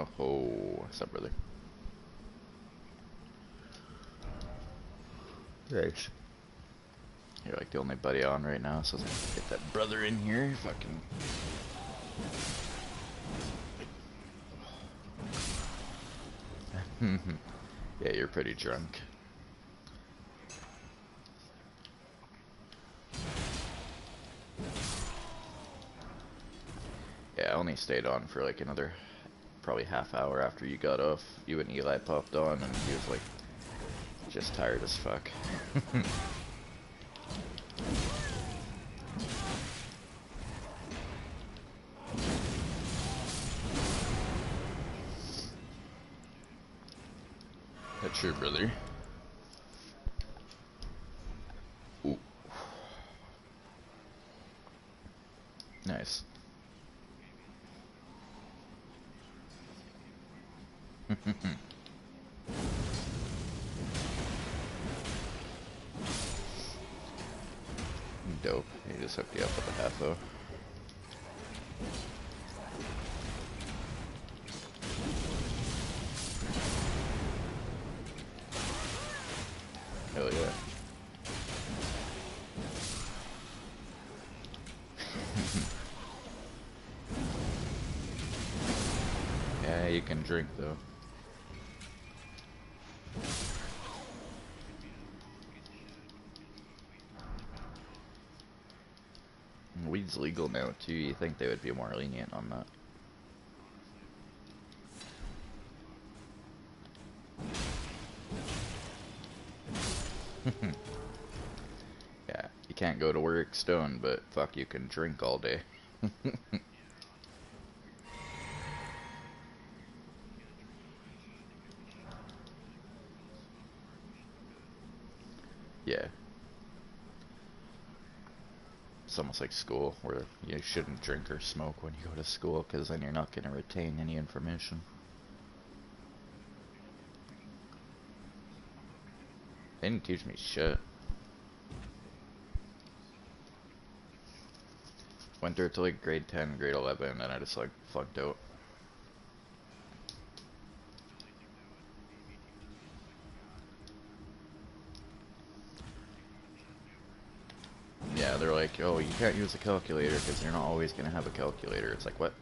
Oh, what's up, brother? Nice. You're like the only buddy on right now, so let's get that brother in here. Fucking. Yeah, you're pretty drunk. Yeah, I only stayed on for like another probably half hour after you got off. You and Eli popped on, and he was like just tired as fuck. That's your brother. Ooh. Nice. Dope. He just hooked you up with a half though. Hell yeah. Yeah, you can drink though. Weed's legal now too. You think they would be more lenient on that? Yeah, you can't go to work stoned, but fuck, you can drink all day. Yeah. It's almost like school, where you shouldn't drink or smoke when you go to school, because then you're not going to retain any information. They didn't teach me shit. Went there to like grade 10, grade 11, and I just like flunked out. Yeah, they're like, oh, you can't use a calculator because you're not always going to have a calculator. It's like, what?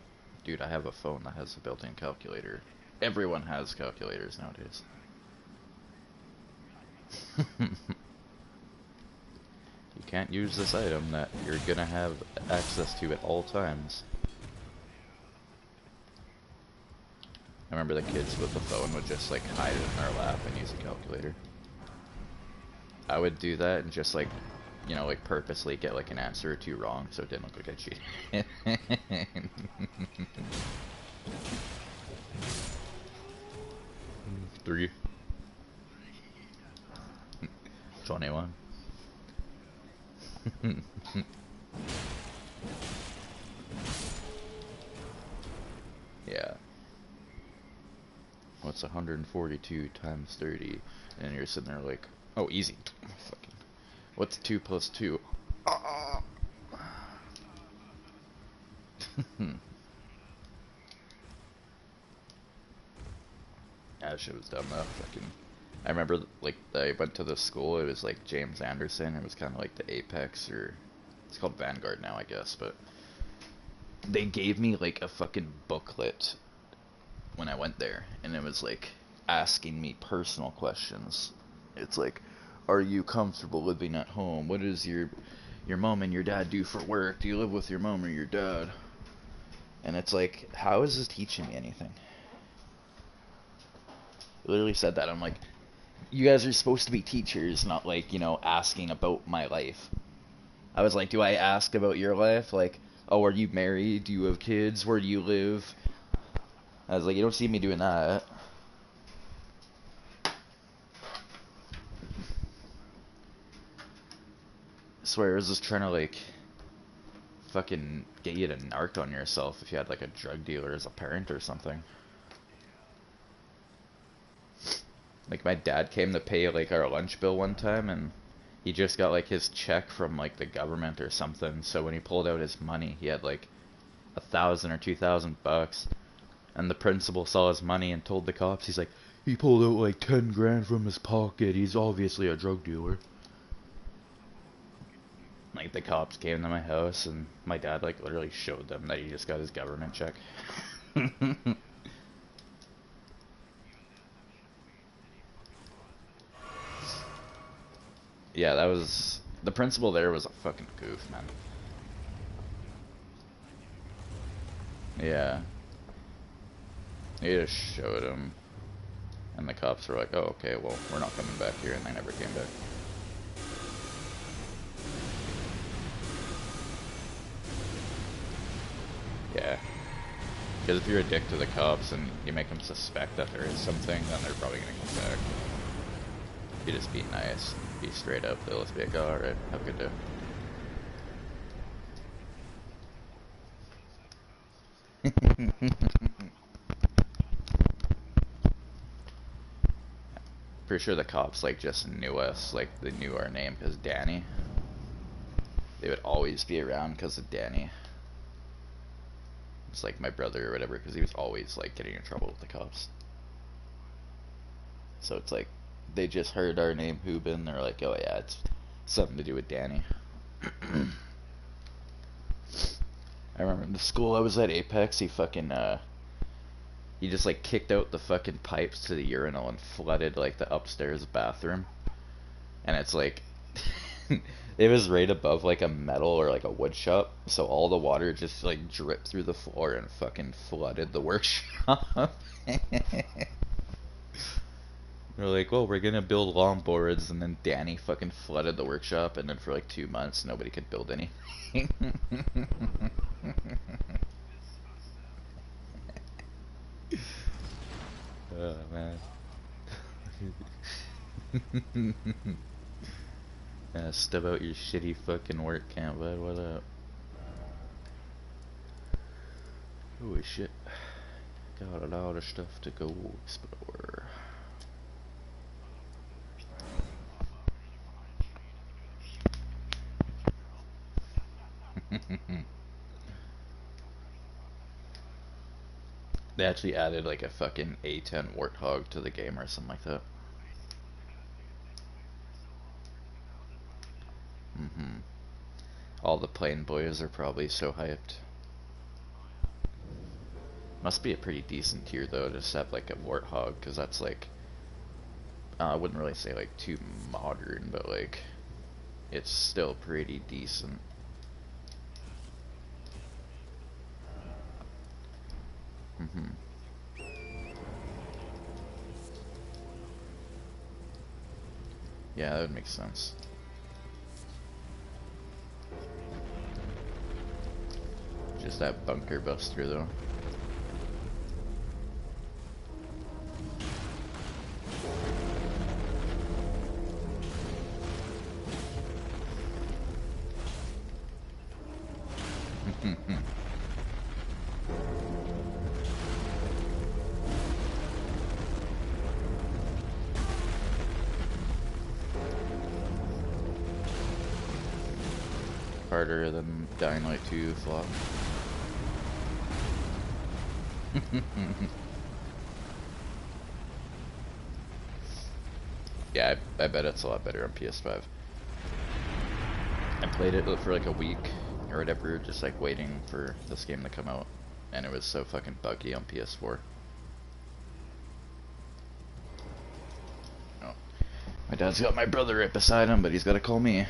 Dude, I have a phone that has a built-in calculator. Everyone has calculators nowadays. You can't use this item that you're going to have access to at all times. I remember the kids with the phone would just like hide it in their lap and use a calculator. I would do that and just like, you know, like purposely get like an answer or two wrong so it didn't look like I cheated. 3. 21. Yeah. What's 142 times 30? And you're sitting there like, oh, easy. Fucking. What's 2 plus 2? That shit was dumb though. Fucking. I remember like I went to the school. It was like James Anderson. It was kind of like the Apex, or it's called Vanguard now, I guess. But they gave me like a fucking booklet when I went there, and it was like asking me personal questions. It's like, are you comfortable living at home? What does your mom and your dad do for work? Do you live with your mom or your dad? And it's like, how is this teaching me anything? It literally said that. I'm like, you guys are supposed to be teachers, not like, you know, asking about my life. I was like, do I ask about your life? Like, oh, are you married? Do you have kids? Where do you live? I was like, you don't see me doing that. I swear, I was just trying to like fucking get you to narc on yourself if you had like a drug dealer as a parent or something. Like my dad came to pay like our lunch bill one time, and he just got like his check from like the government or something. So when he pulled out his money, he had like $1,000 or $2,000. And the principal saw his money and told the cops, he's like, he pulled out like 10 grand from his pocket. He's obviously a drug dealer. Like, the cops came to my house and my dad like literally showed them that he just got his government check. Yeah, that was... The principal there was a fucking goof, man. Yeah. He just showed him. And the cops were like, oh, okay, well, we're not coming back here, and they never came back. Yeah. Because if you're a dick to the cops and you make them suspect that there is something, then they're probably gonna come back. You just be nice, be straight up, they'll just be like, oh, alright, have a good day. Pretty sure the cops like just knew us, like they knew our name because Danny. They would always be around because of Danny. It's like my brother or whatever, because he was always like getting in trouble with the cops. So it's like they just heard our name Hoobin, they're like, oh yeah, it's something to do with Danny. I remember in the school I was at Apex, he fucking he just like kicked out the fucking pipes to the urinal and flooded like the upstairs bathroom. And it's like it was right above like a metal or like a wood shop, so all the water just like dripped through the floor and fucking flooded the workshop. They're like, well, we're gonna build longboards, and then Danny fucking flooded the workshop, and then for like 2 months nobody could build anything. Oh man. Stub out your shitty fucking work camp, bud. What up? Holy shit. Got a lot of stuff to go explore. They actually added like a fucking A10 Warthog to the game or something like that. All the plane boys are probably so hyped. Must be a pretty decent tier though to just have like a Warthog, because that's like, I wouldn't really say like too modern, but like it's still pretty decent. Yeah, that would make sense. Just that bunker buster though. Harder than Dying Light 2 flop. Yeah, I bet it's a lot better on PS5. I played it for like a week or whatever, just like waiting for this game to come out, and it was so fucking buggy on PS4. Oh. My dad's got my brother right beside him, but he's gotta call me.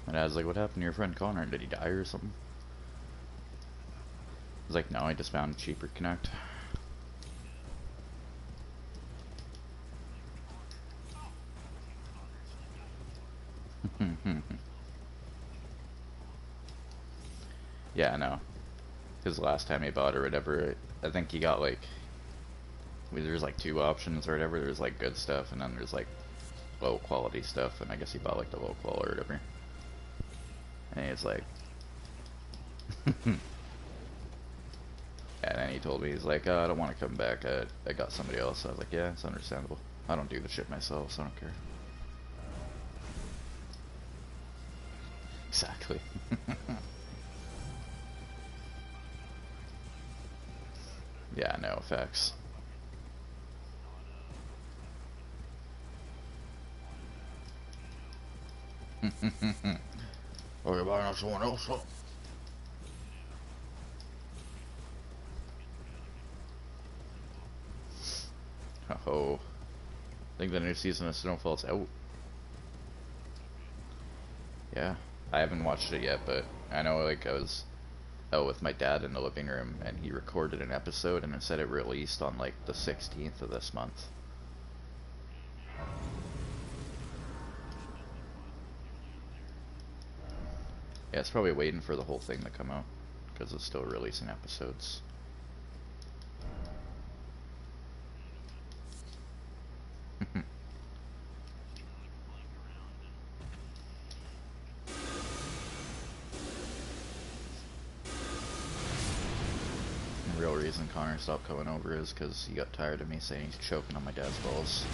And I was like, what happened to your friend Connor? Did he die or something? I was like, no, I just found a cheaper connect. Yeah, I know. Because last time he bought or whatever, I think he got like, there's like two options or whatever. There's like good stuff and then there's like low quality stuff. And I guess he bought like the low quality or whatever. And he's like, and then he told me, he's like, oh, I don't want to come back. I got somebody else. I was like, yeah, it's understandable. I don't do the shit myself, so I don't care. Exactly. Yeah, no, facts. Or you're buying off someone else. Oh, I think the new season of Snowfall's out. Yeah, I haven't watched it yet, but I know like I was out with my dad in the living room and he recorded an episode and it said it released on like the 16th of this month. Yeah, it's probably waiting for the whole thing to come out because it's still releasing episodes. The real reason Connor stopped coming over is because he got tired of me saying he's choking on my dad's balls.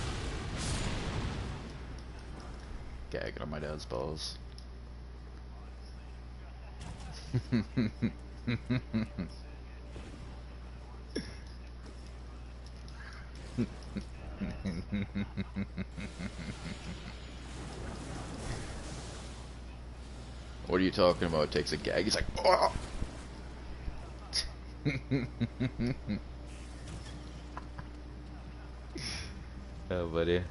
Gagging on my dad's balls. What are you talking about? It takes a gag. He's like, oh! Oh, buddy.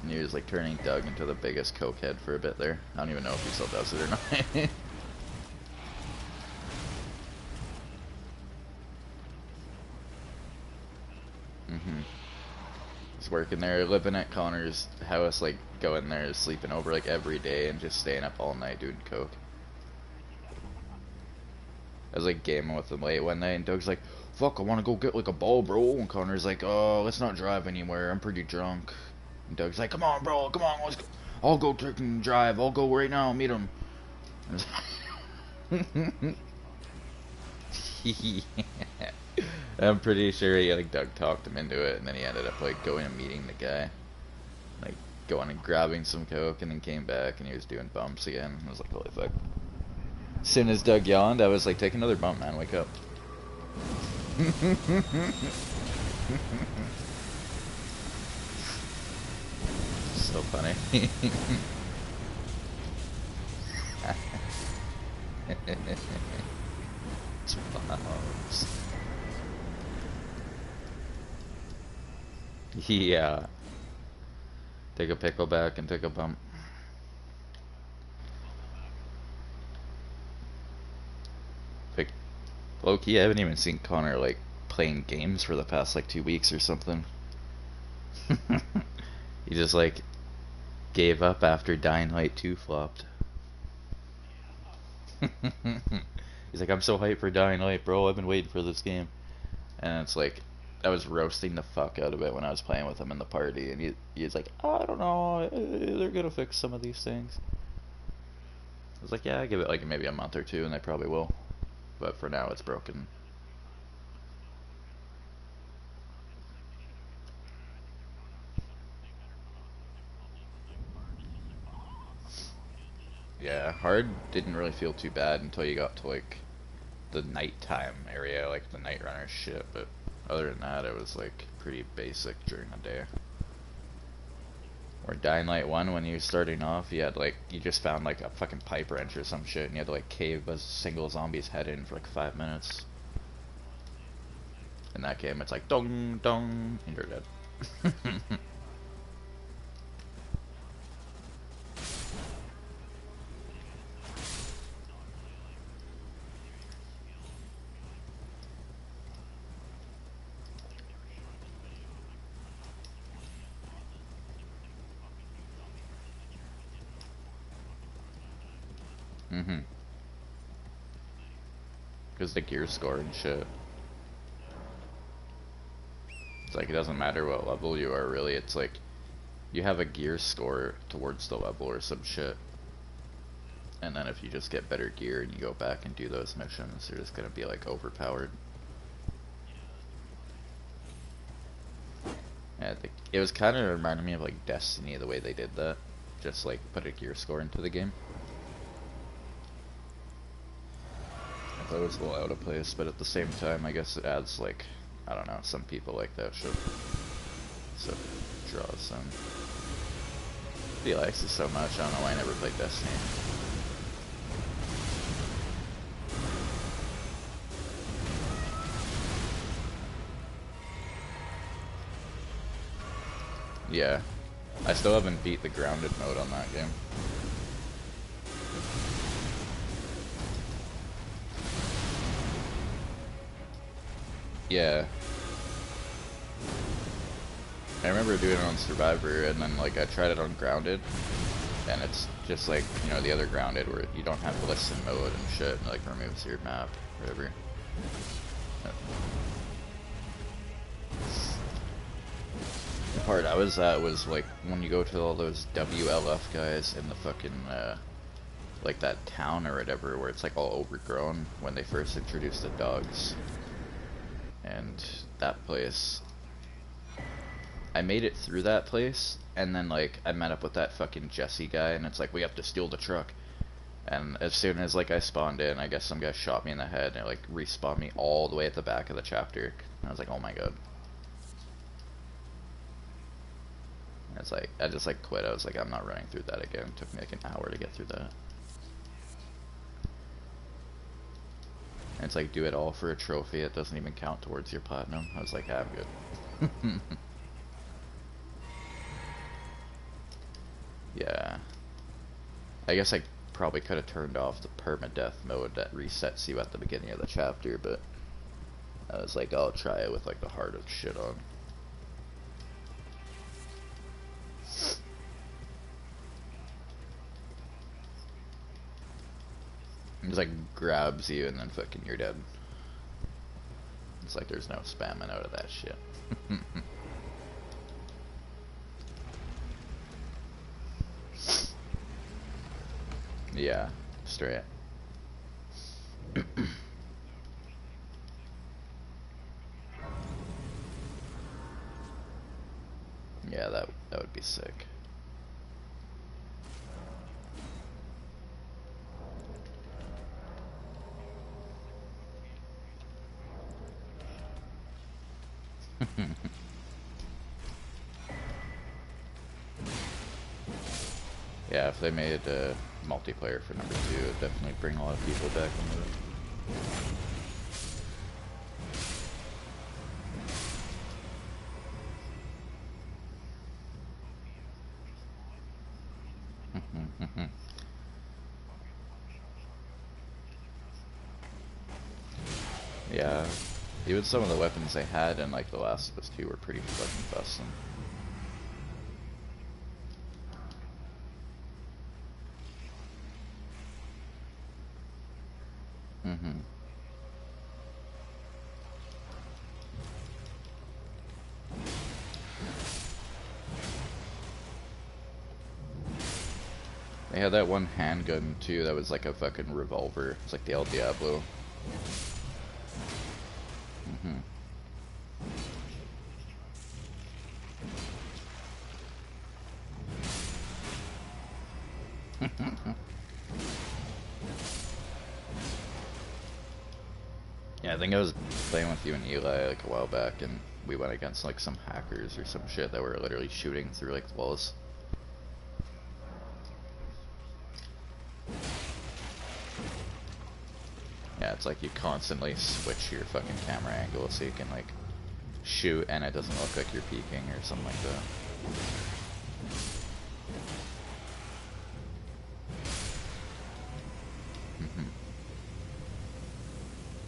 And he was like turning Doug into the biggest cokehead for a bit there. I don't even know if he still does it or not. He's working there, living at Connor's house, like going there, sleeping over like every day, and just staying up all night doing coke. I was like gaming with him late one night, and Doug's like, "Fuck, I want to go get like a ball, bro." And Connor's like, "Oh, let's not drive anywhere. I'm pretty drunk." And Doug's like, "Come on, bro, come on, let's go. I'll go freaking drive. I'll go right now. Meet him." I'm pretty sure he like Doug talked him into it, and then he ended up like going and meeting the guy, like going and grabbing some coke, and then came back and he was doing bumps again. I was like, holy fuck. As soon as Doug yawned, I was like, take another bump, man, wake up. So funny. It's bumps. Yeah. Take a pickleback and take a bump. Like, low-key, I haven't even seen Connor, like, playing games for the past, like, 2 weeks or something. He just, like, gave up after Dying Light 2 flopped. He's like, I'm so hyped for Dying Light, bro. I've been waiting for this game. And it's like, I was roasting the fuck out of it when I was playing with him in the party. And he's like, oh, I don't know. They're going to fix some of these things. I was like, yeah, I give it like maybe a month or two and they probably will. But for now, it's broken. Yeah, hard didn't really feel too bad until you got to like the nighttime area, like the night runner shit, but other than that it was like pretty basic during the day. Or Dying Light 1, when you were starting off, you had like, you just found like a fucking pipe wrench or some shit and you had to like cave a single zombie's head in for like 5 minutes. In that game it's like dong dong and you're dead. Mm-hmm. Because the gear score and shit. It's like it doesn't matter what level you are really, it's like you have a gear score towards the level or some shit. And then if you just get better gear and you go back and do those missions, they're just gonna be like overpowered. Yeah, it was kind of reminding me of like Destiny the way they did that. Just like put a gear score into the game. I thought it was a little out of place, but at the same time I guess it adds like, I don't know, some people like that shit. So it draws them. He likes it so much, I don't know why I never played Destiny. Yeah. I still haven't beat the grounded mode on that game. Yeah. I remember doing it on Survivor, and then like I tried it on Grounded, and it's just like, you know, the other Grounded where you don't have to listen mode and shit, and it, like removes your map, whatever. The part I was at was like when you go to all those WLF guys in the fucking like that town or whatever where it's like all overgrown when they first introduced the dogs. And that place, I made it through that place, and then like I met up with that fucking Jesse guy, and it's like, we have to steal the truck. And as soon as like I spawned in, I guess some guy shot me in the head and it, like respawned me all the way at the back of the chapter. And I was like, oh my god. And it's like, I just like quit. I was like, I'm not running through that again. It took me like an hour to get through that. And it's like, do it all for a trophy. It doesn't even count towards your platinum. I was like, yeah, I'm good. Yeah. I guess I probably could have turned off the permadeath mode that resets you at the beginning of the chapter, but I was like, I'll try it with like the hardest shit on. It just like grabs you and then fucking you're dead. It's like there's no spamming out of that shit. Yeah, straight. Yeah, that would be sick. Yeah, if they made multiplayer for number 2, it'd definitely bring a lot of people back into it. Yeah, even some of the weapons they had in like The Last of Us 2 were pretty fucking busting. They had that one handgun too that was like a fucking revolver. It's like the El Diablo. Yeah, I think I was playing with you and Eli like a while back, and we went against like some hackers or some shit that were literally shooting through like walls. Yeah, it's like you constantly switch your fucking camera angle so you can like shoot and it doesn't look like you're peeking or something like that.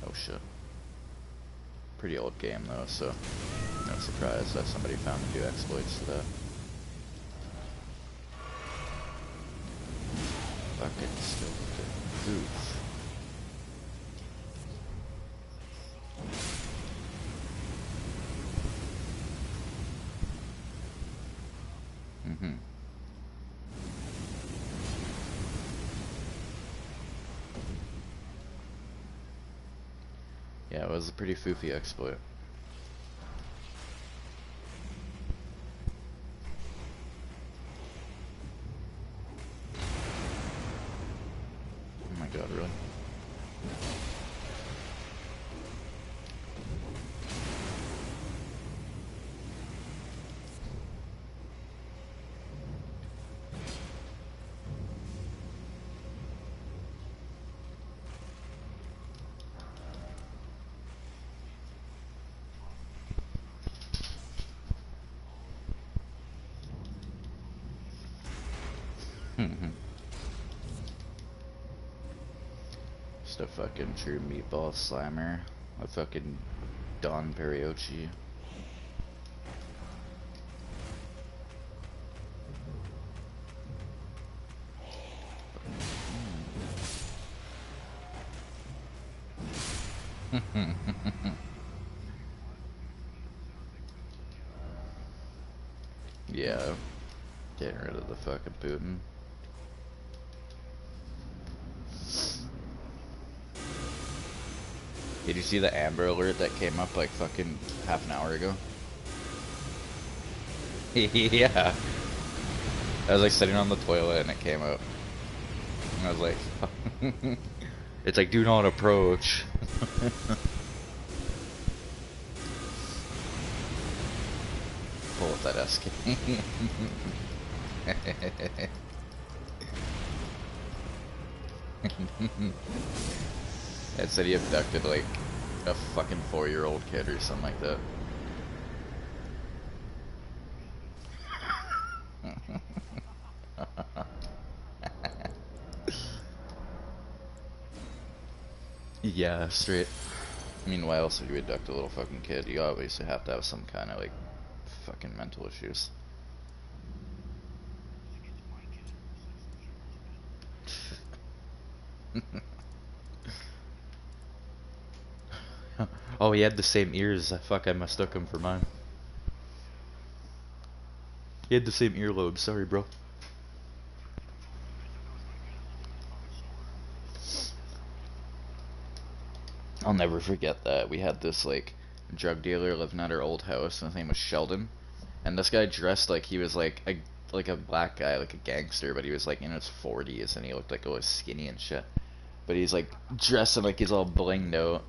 Oh shit. Pretty old game though, so no surprise that somebody found a few exploits to that. Fucking stupid. Oof. Yeah, it was a pretty foofy exploit. Oh my god, really? Just a fucking true meatball slammer. A fucking Don Periochi. Yeah. Getting rid of the fucking Putin. Did you see the Amber Alert that came up like fucking half an hour ago? Yeah. I was like sitting on the toilet and it came up. And I was like, it's like, do not approach. Pull up that SK. It said he abducted like a fucking 4-year-old kid or something like that. Yeah, straight. I mean, why else would you abduct a little fucking kid? You obviously have to have some kind of like fucking mental issues. Oh, he had the same ears. Fuck, I mistook him for mine. He had the same earlobe. Sorry, bro. I'll never forget that. We had this like drug dealer living at our old house, and his name was Sheldon. And this guy dressed like he was like a black guy, like a gangster, but he was like in his 40s, and he looked like always skinny and shit. But he's like dressing like he's all blinged out,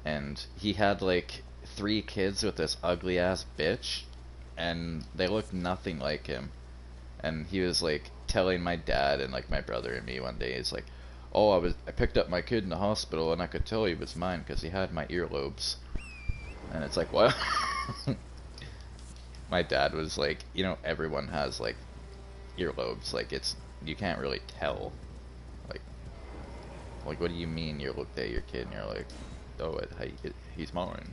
and he had like 3 kids with this ugly ass bitch, and they looked nothing like him. And he was like telling my dad and like my brother and me one day, he's like, "Oh, I picked up my kid in the hospital, and I could tell he was mine because he had my earlobes." And it's like, what? My dad was like, you know, everyone has like earlobes. Like it's you can't really tell. Like, what do you mean you looked at your kid and you're like, oh, he's mine.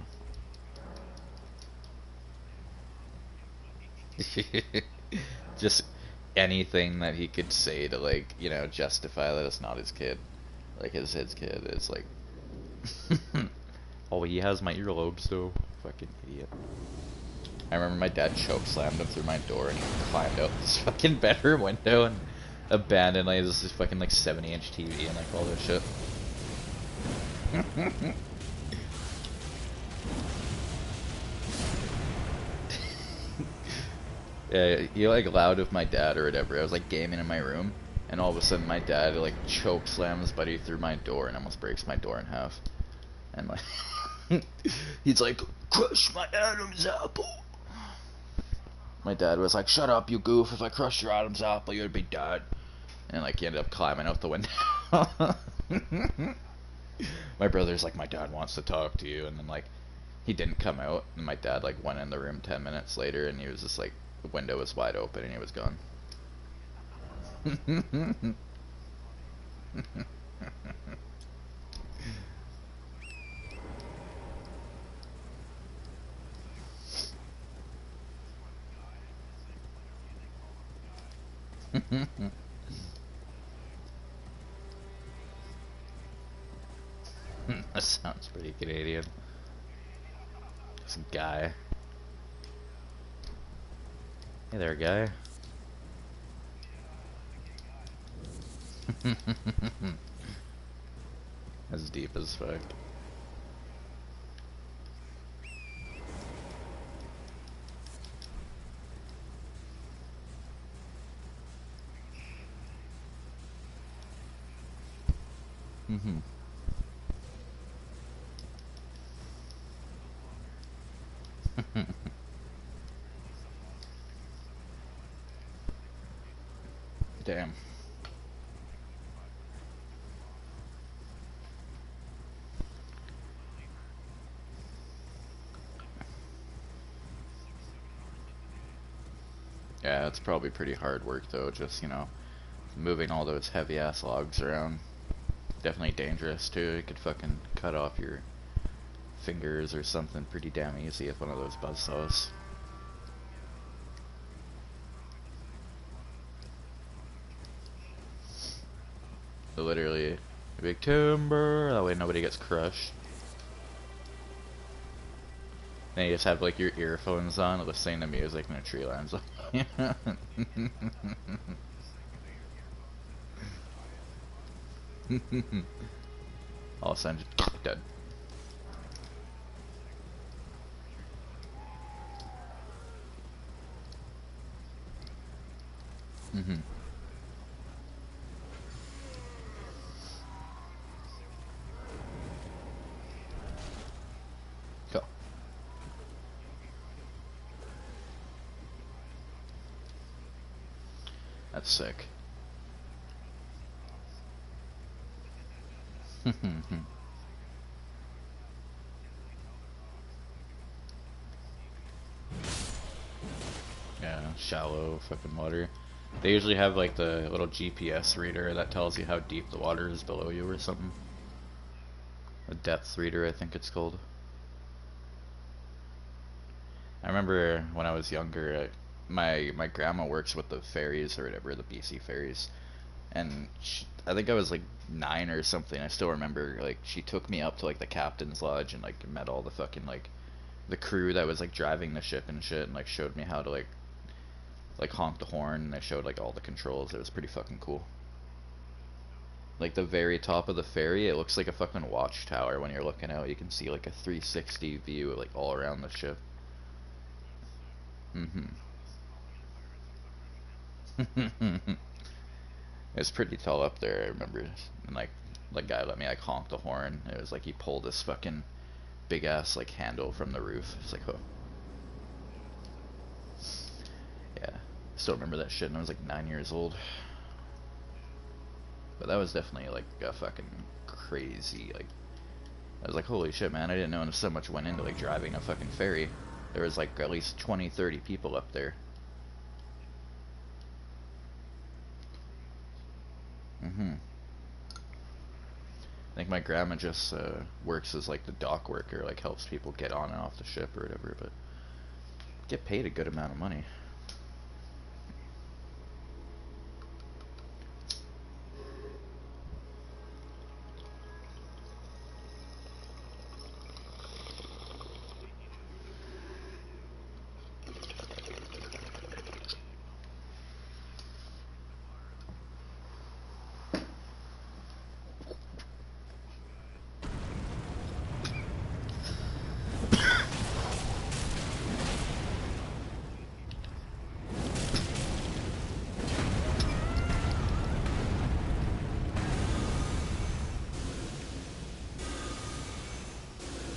Just anything that he could say to like, you know, justify that it's not his kid. Like his kid is like, oh, he has my earlobes, so fucking idiot. I remember my dad choke slammed him through my door and he climbed out this fucking bedroom window and abandoned like this fucking like 70-inch TV and like all this shit. Yeah, he like loud with my dad or whatever. I was like gaming in my room And all of a sudden my dad like choke slams Buddy through my door and almost breaks my door in half. And like he's like, crush my Adam's apple. My dad was like, shut up you goof, if I crush your Adam's apple you'd be dead. And like he ended up climbing out the window. My brother's like, my dad wants to talk to you. And then like he didn't come out, and my dad like went in the room 10 minutes later and he was just like, the window was wide open and he was gone. That sounds pretty Canadian. Some guy. Hey there, guy. That's deep as fuck. Mm-hmm. Damn. Yeah, it's probably pretty hard work though, just, you know, moving all those heavy ass logs around. Definitely dangerous too. You could fucking cut off your fingers or something pretty damn easy if one of those buzzsaws. Literally, big timber, that way nobody gets crushed. Then you just have like your earphones on, listening to music, and a tree lands up. All of a sudden, just dead. Mm-hmm. Go. That's sick. Yeah, shallow fucking water. They usually have like the little GPS reader that tells you how deep the water is below you or something. A depth reader, I think it's called. I remember when I was younger, my grandma works with the ferries or whatever, the BC ferries, and I think I was like 9 or something. I still remember like she took me up to like the captain's lodge and like met all the fucking like the crew that was like driving the ship and shit, and like showed me how to like honk the horn, and they showed like all the controls. It was pretty fucking cool. Like the very top of the ferry, it looks like a fucking watchtower when you're looking out. You can see like a 360 view like all around the ship. Mm-hmm. It's pretty tall up there, I remember. And like the guy let me like honk the horn. It was like he pulled this fucking big ass like handle from the roof. It's like, oh. Yeah. Still remember that shit and I was like 9 years old. But that was definitely like a fucking crazy, like, I was like, holy shit, man, I didn't know so much went into like driving a fucking ferry. There was like at least 20, 30 people up there. Mm-hmm. I think my grandma just works as like the dock worker, like helps people get on and off the ship or whatever, but get paid a good amount of money.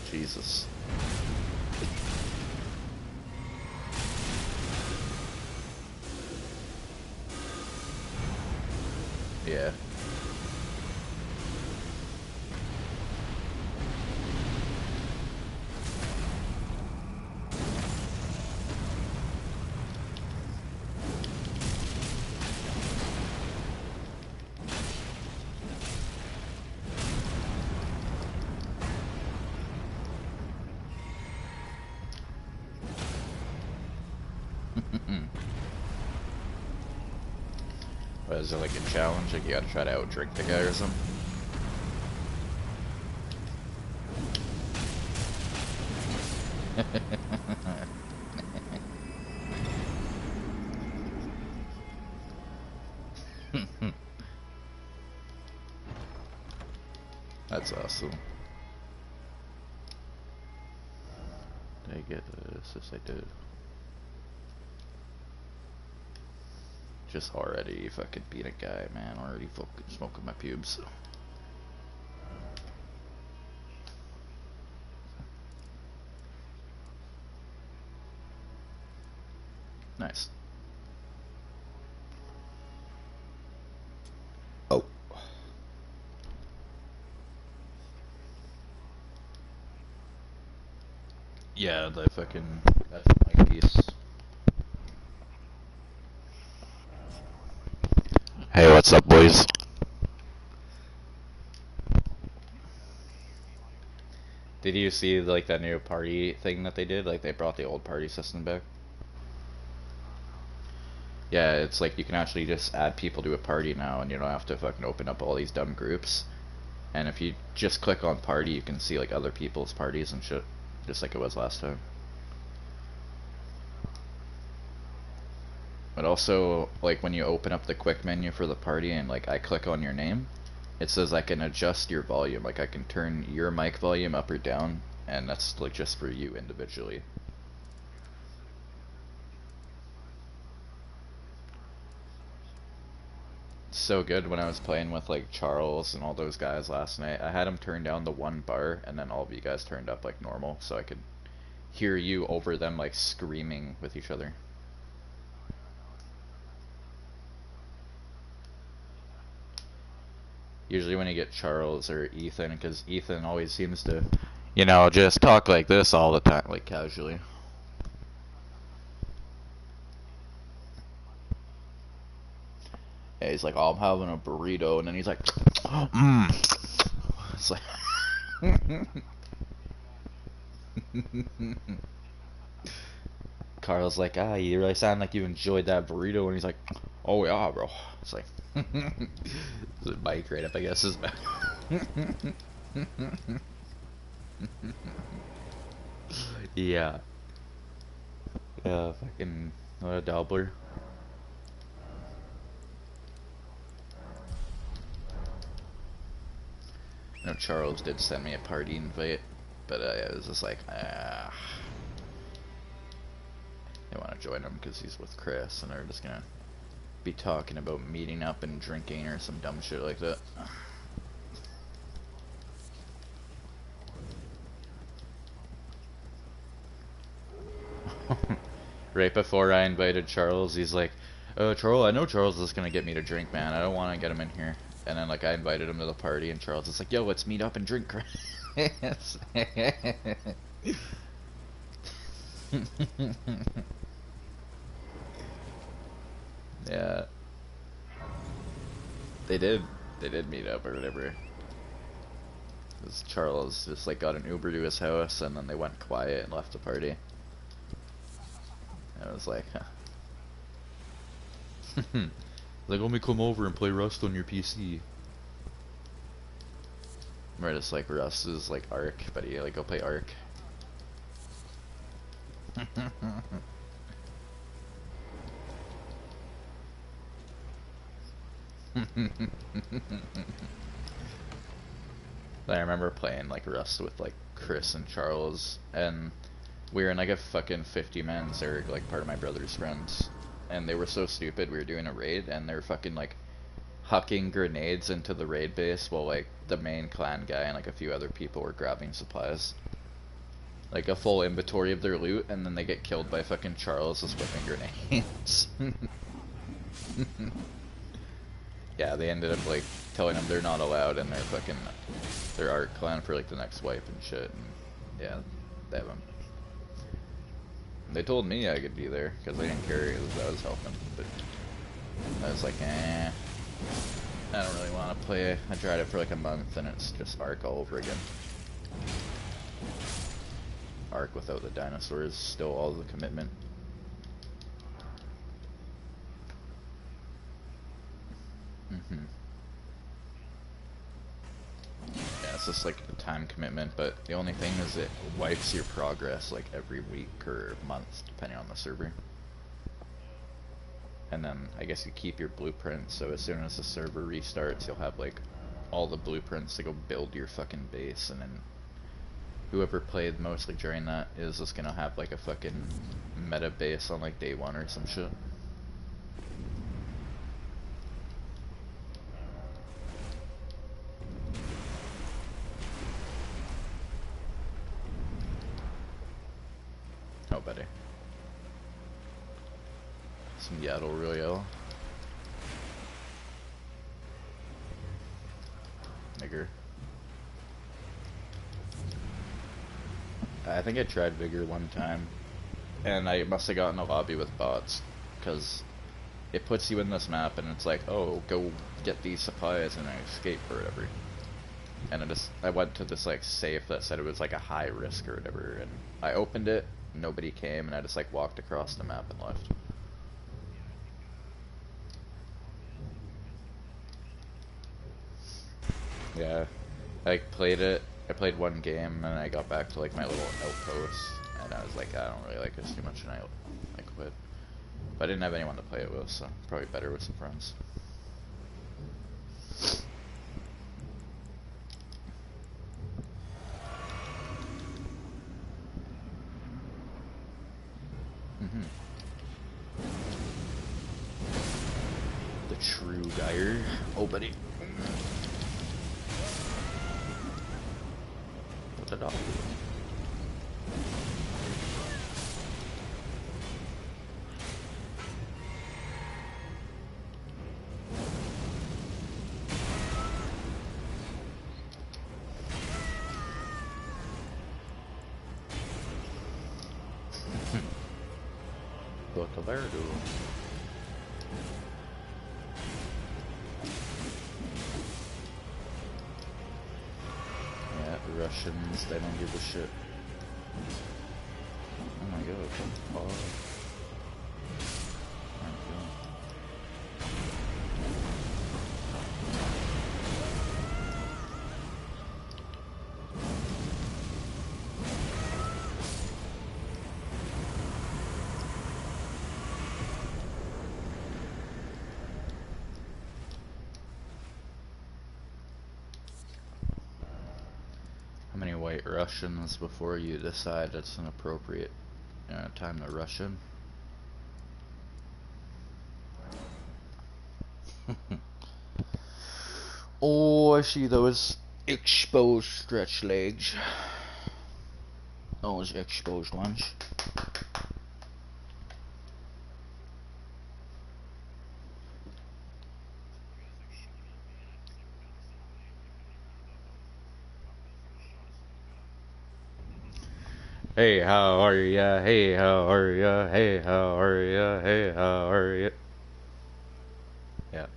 Jesus. Yeah. What, is it like a challenge? Like you gotta try to outdrink the guy or something? That's awesome. Did I get this? Yes, I did. Just already fucking beat a guy, man. Already fucking smoking my pubes. Nice. Oh. Yeah, the fucking... That's my piece. Hey, what's up, boys? Did you see, like, that new party thing that they did? Like, they brought the old party system back? Yeah, it's like you can actually just add people to a party now, and you don't have to fucking open up all these dumb groups. And if you just click on party, you can see, like, other people's parties and shit. Just like it was last time. But also, like, when you open up the quick menu for the party and, like, I click on your name, it says I can adjust your volume. Like, I can turn your mic volume up or down, and that's, like, just for you individually. So good. When I was playing with, like, Charles and all those guys last night, I had him turn down the one bar, and then all of you guys turned up, like, normal, so I could hear you over them, like, screaming with each other. Usually when you get Charles or Ethan, because Ethan always seems to, you know, just talk like this all the time, like casually. Yeah, he's like, oh, I'm having a burrito, and then he's like, mmm. It's like, Carl's like, ah, you really sound like you enjoyed that burrito, and he's like, oh yeah, bro. It's like, the bike right up, I guess, is back. Yeah. Fucking, what a doubler. No, Charles did send me a party invite, but I was just like, I want to join him because he's with Chris, and they're just gonna be talking about meeting up and drinking or some dumb shit like that. Right before I invited Charles, he's like, Charles, I know Charles is gonna get me to drink, man. I don't want to get him in here. And then, like, I invited him to the party, and Charles is like, yo, let's meet up and drink. Yeah. They did. They did meet up or whatever. Because Charles just, like, got an Uber to his house, and then they went quiet and left the party. And I was like, huh. Like, let me come over and play Rust on your PC. Right, it's like Rust is like Ark, but he like go play Ark. I remember playing like Rust with like Chris and Charles, and we were in like a fucking 50-man Zerg, like part of my brother's friends, and they were so stupid. We were doing a raid, and they were fucking like hucking grenades into the raid base while like the main clan guy and like a few other people were grabbing supplies. like a full inventory of their loot, and then they get killed by fucking Charles with whipping grenades. Yeah, they ended up like telling them they're not allowed in their art clan for like the next wipe and shit. And yeah, they haven't. They told me I could be there because I didn't care because I was helping, but I was like, I don't really want to play. I tried it for like a month and it's just Ark all over again. Ark without the dinosaurs, still all the commitment. Yeah, it's just like a time commitment, but the only thing is it wipes your progress like every week or month, depending on the server. And then I guess you keep your blueprints, so as soon as the server restarts, you'll have like all the blueprints to go build your fucking base, and then whoever played mostly during that is just gonna have like a fucking meta base on like day one or some shit. Oh, buddy. Some Yaddle Royale. Nigger. I think I tried Vigor one time, and I must have gotten a lobby with bots, because it puts you in this map, and it's like, oh, go get these supplies and then escape or whatever. And I went to this like safe that said it was like a high risk or whatever, and I opened it, nobody came, and I just like walked across the map and left. Yeah, I played it. I played one game, and I got back to like my little outpost, and I was like, I don't really like this too much, and I quit. But I didn't have anyone to play it with, so probably better with some friends. The true Geyer. Oh, buddy. What's it up? Botaverdo. Yeah, the Russians, they don't give a shit. Oh my god, come on. How many white Russians before you decide it's an appropriate time to rush in? Oh, I see those exposed stretch legs. Those exposed ones. Hey, how are ya? Hey, how are ya? Hey, how are ya? Hey, how are ya? Yeah.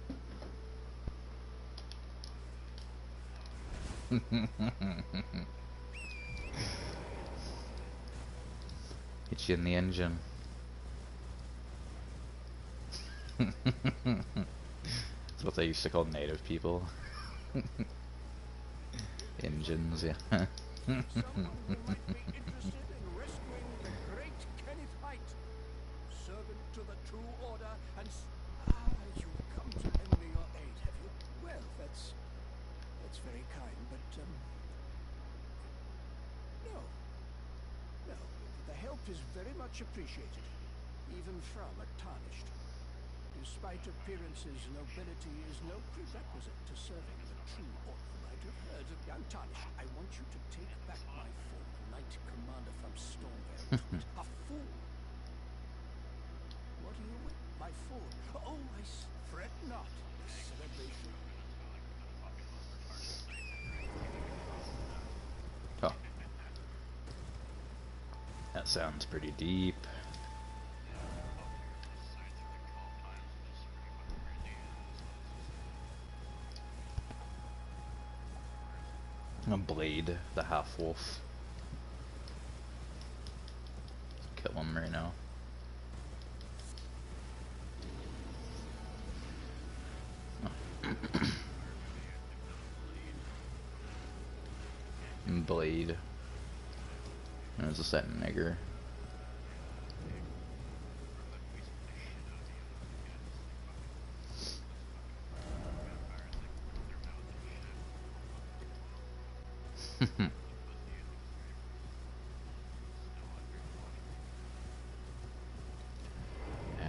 Get you in the engine. That's what they used to call native people. Engines, yeah. Is very much appreciated, even from a tarnished. Despite appearances, nobility is no prerequisite to serving the true order. Might have heard of the untarnished. I want you to take back my former Knight Commander from Stormvale to it. A fool! What are you with, my fool? Oh, fret not. The celebration. Oh. That sounds pretty deep. A Blade, the half-wolf. Kill him right now. Blade. There's a set nigger.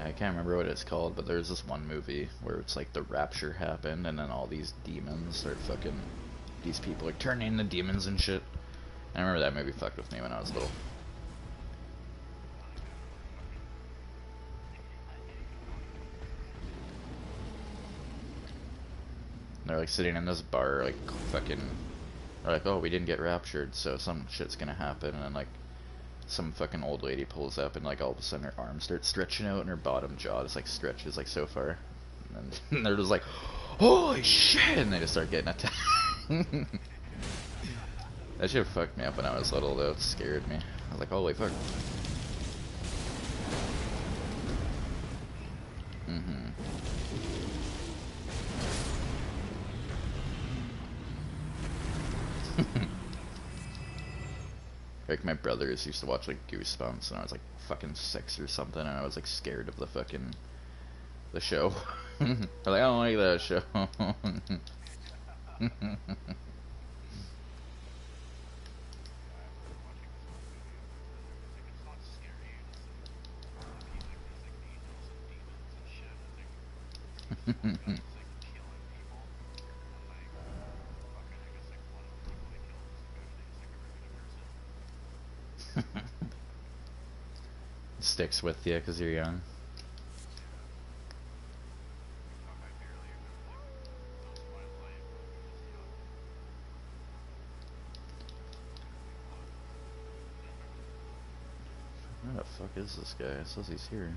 I can't remember what it's called, but there's this one movie where it's like the rapture happened and then all these demons start fucking, these people are turning into demons and shit. I remember that movie fucked with me when I was little. They're like sitting in this bar, like fucking, they're like, oh, we didn't get raptured, so some shit's gonna happen, and then like some fucking old lady pulls up and like all of a sudden her arm starts stretching out and her bottom jaw just like stretches like so far, and then they're just like, holy shit, and they just start getting attacked. That shit fucked me up when I was little though. It scared me. I was like, holy fuck. Like my brothers used to watch like Goosebumps and I was like fucking 6 or something and I was like scared of the show. They're like, I don't like that show. Sticks with you because you're young. Where the fuck is this guy? It says he's here.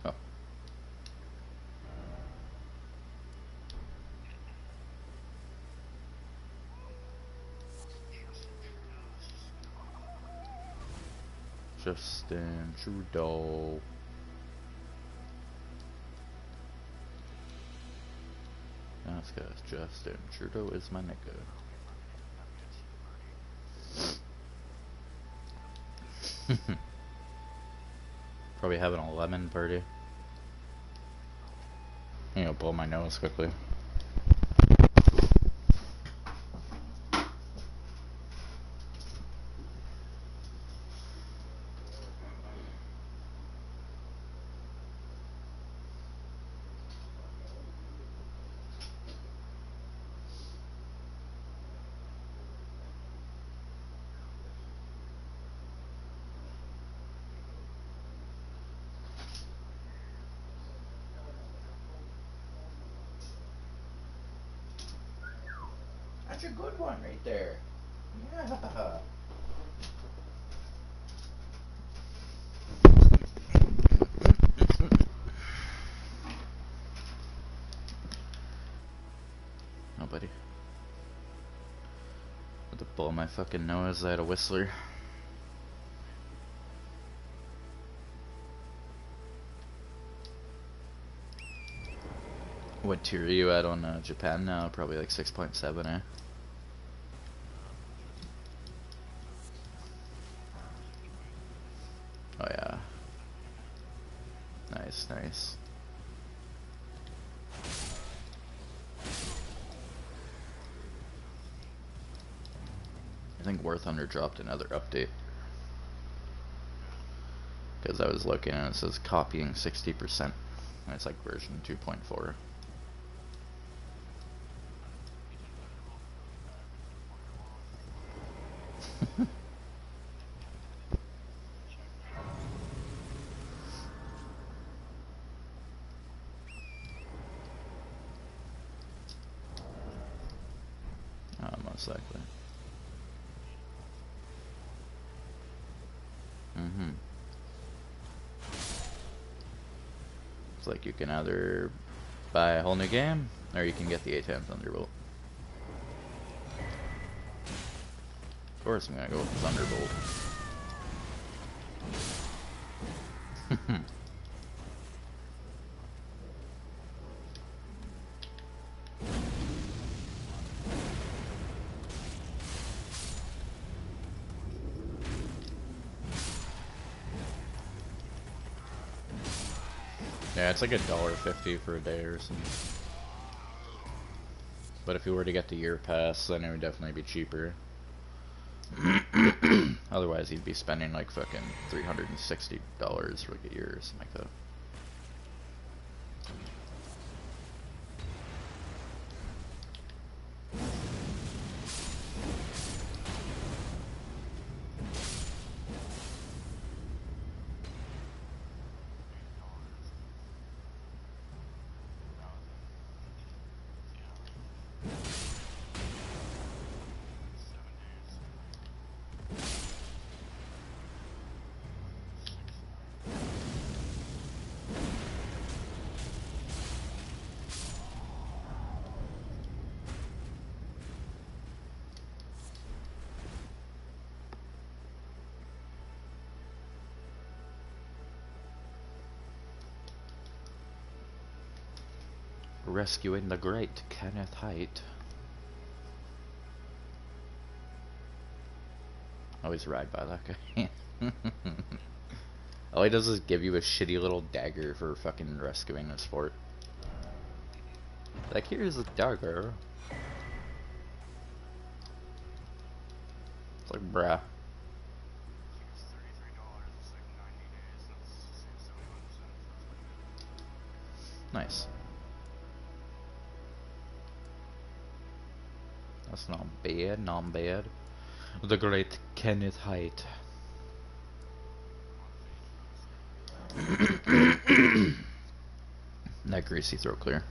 Oh. Justin Trudeau. This guy's Justin Trudeau is my nigga. Probably having a lemon party. I'm gonna blow my nose quickly. That's a good one right there. Yeah. Nobody. Had to blow my fucking nose. I had a whistler. What tier are you at on Japan now? Probably like 6.7, eh? Oh yeah. Nice, nice. I think War Thunder dropped another update. Because I was looking and it says copying 60%. And it's like version 2.4. Most likely. It's like you can either buy a whole new game, or you can get the 8-10 Thunderbolt. Of course I'm gonna go with Thunderbolt. Yeah, it's like $1.50 for a day or something. But if you were to get the year pass, then it would definitely be cheaper. Otherwise, you'd be spending like fucking $360 for like a year or something like that. Rescuing the great Kenneth Haight. Always ride by that guy. All he does is give you a shitty little dagger for fucking rescuing this fort. Like, here's a dagger. It's like, bruh. Nice. That's not bad, not bad. The great Kenneth Haight. That greasy throat clear.